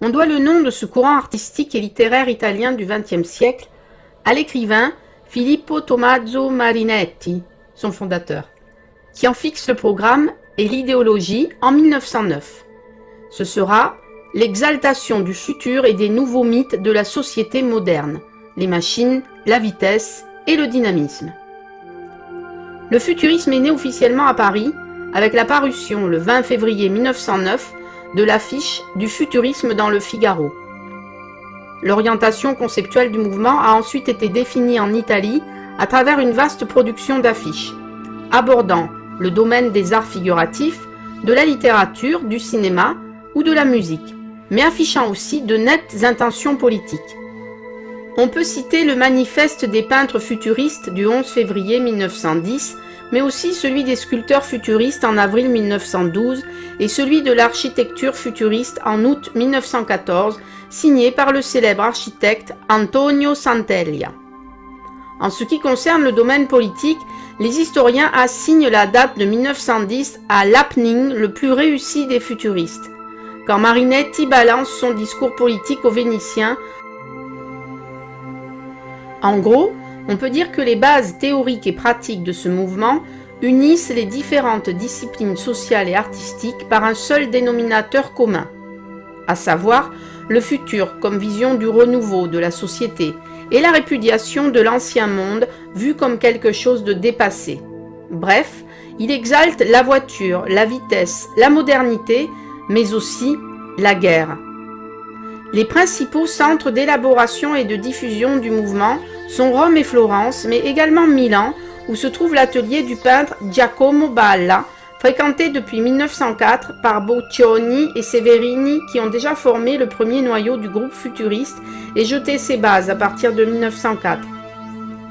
On doit le nom de ce courant artistique et littéraire italien du XXe siècle à l'écrivain Filippo Tommaso Marinetti, son fondateur, qui en fixe le programme et l'idéologie en 1909. Ce sera l'exaltation du futur et des nouveaux mythes de la société moderne, les machines, la vitesse et le dynamisme. Le futurisme est né officiellement à Paris avec la parution le 20 février 1909 de l'affiche du futurisme dans le Figaro. L'orientation conceptuelle du mouvement a ensuite été définie en Italie à travers une vaste production d'affiches, abordant le domaine des arts figuratifs, de la littérature, du cinéma ou de la musique, mais affichant aussi de nettes intentions politiques. On peut citer le manifeste des peintres futuristes du 11 février 1910, mais aussi celui des sculpteurs futuristes en avril 1912 et celui de l'architecture futuriste en août 1914, signé par le célèbre architecte Antonio Santeglia. En ce qui concerne le domaine politique, les historiens assignent la date de 1910 à l'happening le plus réussi des futuristes, quand Marinetti balance son discours politique aux Vénitiens. En gros, on peut dire que les bases théoriques et pratiques de ce mouvement unissent les différentes disciplines sociales et artistiques par un seul dénominateur commun, à savoir le futur comme vision du renouveau de la société et la répudiation de l'ancien monde vu comme quelque chose de dépassé. Bref, il exalte la voiture, la vitesse, la modernité, mais aussi la guerre. Les principaux centres d'élaboration et de diffusion du mouvement sont Rome et Florence, mais également Milan, où se trouve l'atelier du peintre Giacomo Balla, fréquenté depuis 1904 par Boccioni et Severini qui ont déjà formé le premier noyau du groupe futuriste et jeté ses bases à partir de 1904.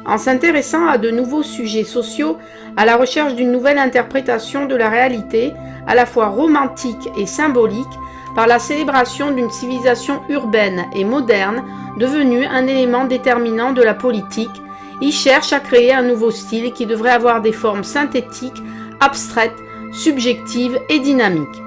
En s'intéressant à de nouveaux sujets sociaux, à la recherche d'une nouvelle interprétation de la réalité, à la fois romantique et symbolique, par la célébration d'une civilisation urbaine et moderne devenue un élément déterminant de la politique, il cherche à créer un nouveau style qui devrait avoir des formes synthétiques, abstraites, subjectives et dynamiques.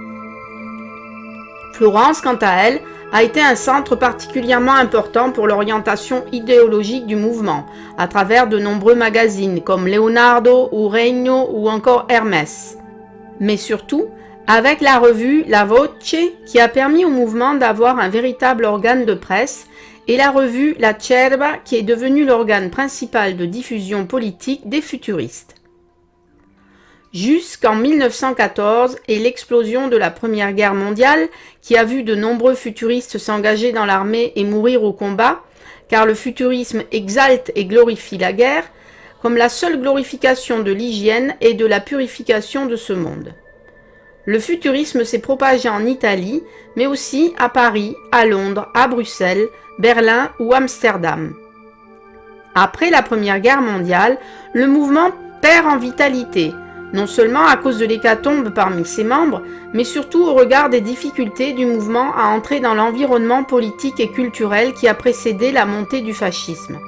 Florence, quant à elle, a été un centre particulièrement important pour l'orientation idéologique du mouvement, à travers de nombreux magazines comme Leonardo ou Regno ou encore Hermès. Mais surtout, avec la revue La Voce, qui a permis au mouvement d'avoir un véritable organe de presse, et la revue La Cerba, qui est devenue l'organe principal de diffusion politique des futuristes. Jusqu'en 1914 et l'explosion de la Première Guerre mondiale, qui a vu de nombreux futuristes s'engager dans l'armée et mourir au combat, car le futurisme exalte et glorifie la guerre, comme la seule glorification de l'hygiène et de la purification de ce monde. Le futurisme s'est propagé en Italie, mais aussi à Paris, à Londres, à Bruxelles, Berlin ou Amsterdam. Après la Première Guerre mondiale, le mouvement perd en vitalité, non seulement à cause de l'hécatombe parmi ses membres, mais surtout au regard des difficultés du mouvement à entrer dans l'environnement politique et culturel qui a précédé la montée du fascisme.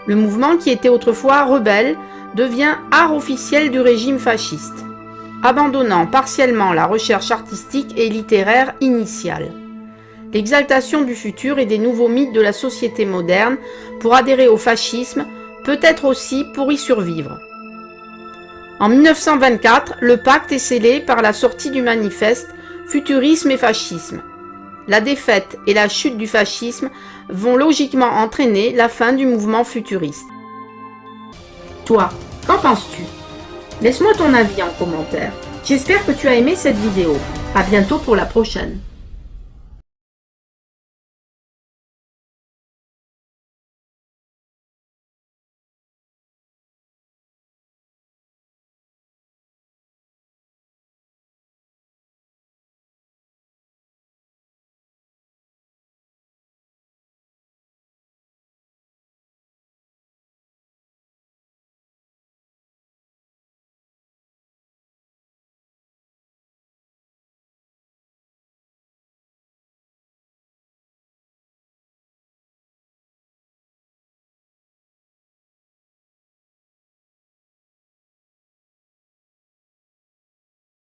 Le mouvement, qui était autrefois rebelle, devient art officiel du régime fasciste, abandonnant partiellement la recherche artistique et littéraire initiale. L'exaltation du futur et des nouveaux mythes de la société moderne pour adhérer au fascisme, peut-être aussi pour y survivre. En 1924, le pacte est scellé par la sortie du manifeste Futurisme et fascisme. La défaite et la chute du fascisme vont logiquement entraîner la fin du mouvement futuriste. Toi, qu'en penses-tu ? Laisse-moi ton avis en commentaire. J'espère que tu as aimé cette vidéo. À bientôt pour la prochaine.